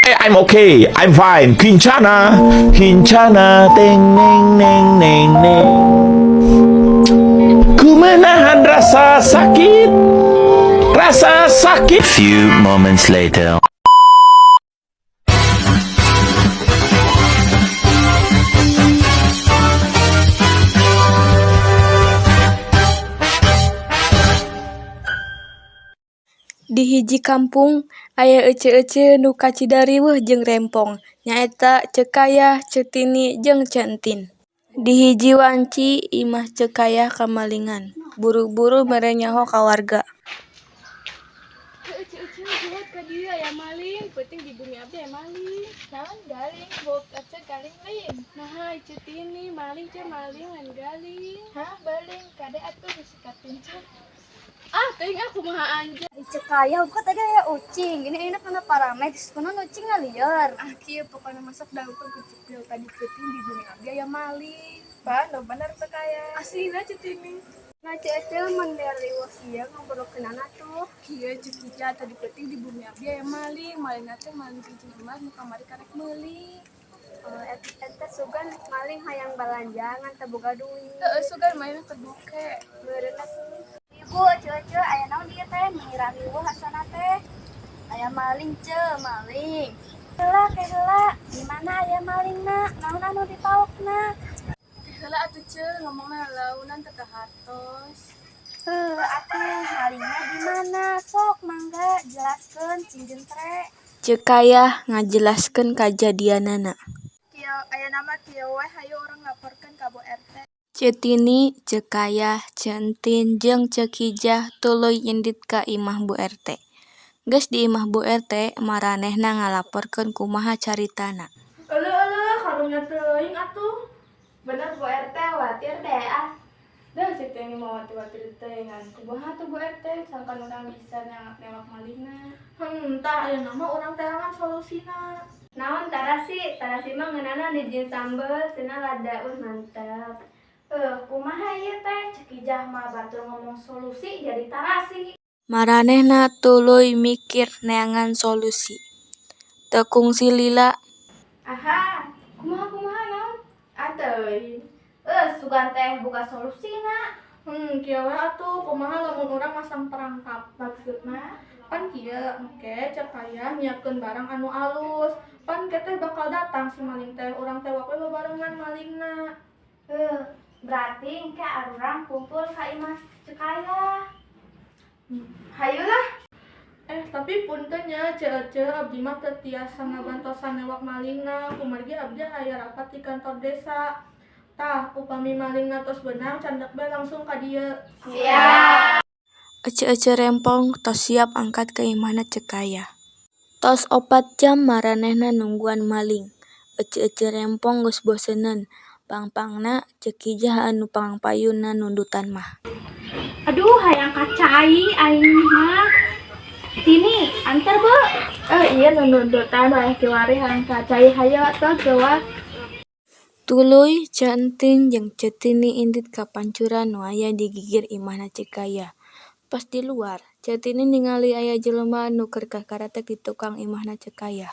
I'm okay. I'm fine. Kincana. Kincana. Teng neng neng neng neng. Ku menahan rasa sakit. Rasa sakit. Few moments later. Di hiji kampung aya ece-ece nu kacidariweuh jeung rempong, nyaeta Cekayah, Cetini, jeung Centin. Di hiji wanci imah Cekayah kamalingan, buru-buru mere nyaho ka warga. Ece lihat ka dia aya maling, penting di bumi abdi aya maling. Naon galing, bok ece galing lain. Nah, Cetini maling ce maling lain galing. Hah, baling kade atuh disikat pincang. Ah, teuing aku mah anja. Cekaya bukan tadi ya ucing ini enak karena paramedik konon ucing liar Kieu pokona masak dahukeun ku cepil tadi penting di bumi abdi aya maling. Pan, no bener Cekaya. Aslina Cetini. nah cecil menderi wasia ngobrolkeun tuh Kieu Cekija tadi penting di bumi abdi aya maling. Malingna teh maling cincin emas nu kamari karek meuli. eta sugan maling hayang balanjangan teu boga duit Heeh, sugan mainnya keduke. meureun ibu cece aya naon dieu teh mengira riweuh asana teh aya maling maling heula di mana aya malingna naon anu dipaokna Heula atuh ngomongna launan teh hartos. atuh malingna di mana sok mangga jelaskeun cinjeun tre Cekayah ngajelaskeun kajadianana. Kieu aya nama kieu we hayu urang laporkeun ka Bu RT. Cetini, Cekayah, Centin, jeung Cekijah tuluy indit ka imah Bu RT. Geus di imah Bu RT, maranehna ngalaporkeun kumaha caritana. Eueuh karunya teuing atuh. Bener Bu RT watir deh ah. Dah situ yang mau watir teh ngan kumaha tuh Bu RT sangkan urang bisa newak malingna. Tah aya nama urang terangan solusina. naon tarasi mah ngeunana dijieun sambel cenah lada mantap kumaha ieu teh Cekijah mah batur ngomong solusi jadi tarasi Maranehna tuluy mikir neangan solusi. Teu kungsi lila. aha kumaha naon ateuy sugan teh buka solusina Kieu we atuh kumaha lamun urang masang perangkap maksudna pan kieu engke Cekayah nyiapkeun barang anu alus pan keteh bakal datang si maling teh urang teh we bebarengan malingna. berarti engke arurang kumpul ka imah Cekayah hayulah Tapi punten nya ceu abdi mah teu tiasa ngabantosan newak malingna kumargi abdi aya rapat di kantor desa. Tah upami malingna tos beunang candak bae langsung ka dieu. siap Ece-ece rempong tos siap angkat ka imahna Cekayah. Tos 4 jam maranehna nungguan maling. Ece-ece rempong geus boseneun. Pangpangna Cekijah anu pangpayunna nundutan mah. aduh hayang kacai aing mah Tini antar bu Iya nundutan bae kiwari hayang kacai hayu atuh geuwah. Tuluy, Centin, jeung Cetini indit ka pancuran nu aya di gigir imahna Cekayah. Pas di luar, Cetini ningali aya jelema nu keur kakaratek di tukang imahna Cekayah.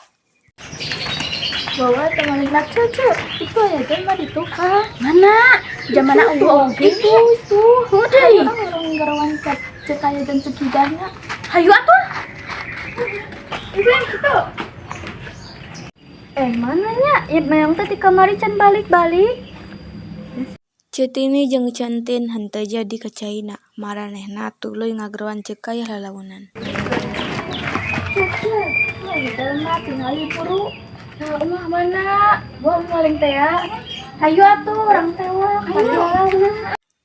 Bawa teman cece itu ya jelema di tukang. Mana? Jamana oge itu. Heudeui. Orang ngarawan Cekayah dan Cekidahna. Hayu atuh. Itu yang itu. mananya ieu meong teh di kamari can balik-balik Cetini jeung Centin henteu jadi kacaina. Maranehna tuluy ngageruan Cekayah lalaunan. Cece. Jelema tingali puru. Ya umah mana? Gua maling teh ya. Hayu atuh urang teh hayu.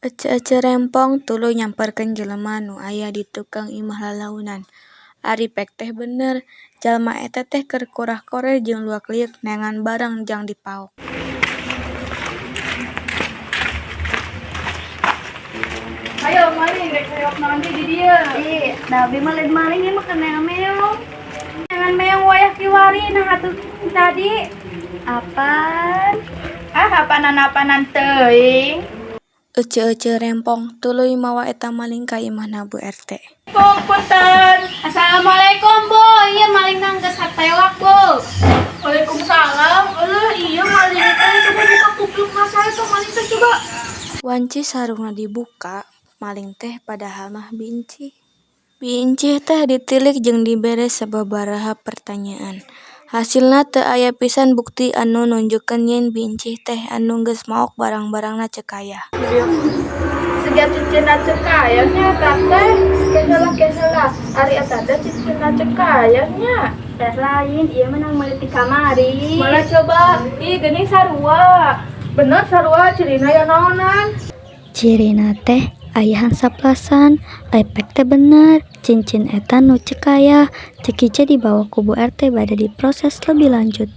Ece-ece rempong tuluy nyamperkeun jelema nu aya di tukang imah lalaunan. Ari pek teh bener, jalma eta teh keur korah-koreh jeung luak-liuk neangan barang jang dipaok. Ayo maling rek hayok nanti di dieu. Dabi mah lain maling ieu mah kana meong jangan meong wayah kiwari nah atuh tadi apaan Apaan teuing? Ece-ece rempong tuluy mawa eta maling ka imahna Bu RT. Punten. Assalamualaikum Bu. Ieu maling nang geus tewak, Bu. Waalaikumsalam. Iya maling teh, coba buka kupluk masa itu maling teh coba. Wanci sarungna dibuka, maling teh padahal mah binci. Binci teh ditilik jeung dibere sababaraha pertanyaan. Hasilna teu aya pisan bukti anu nunjukkeun yen binci teh anu geus maok barang-barangna ceuk aya. Sejak cicina ceuk kayanya teh, keheula ari eta teh cicina ceuk kayanya. Teh lain, ieu menang meuli ti kamari. Malah coba, ih geuning sarua. Bener sarua cirina ya naonan. Cirina teh aya hansaplasan, efek teh bener, cincin eta nu ceuk aya, ceuk hiji dibawa ku Bu RT bade diproses lebih lanjut.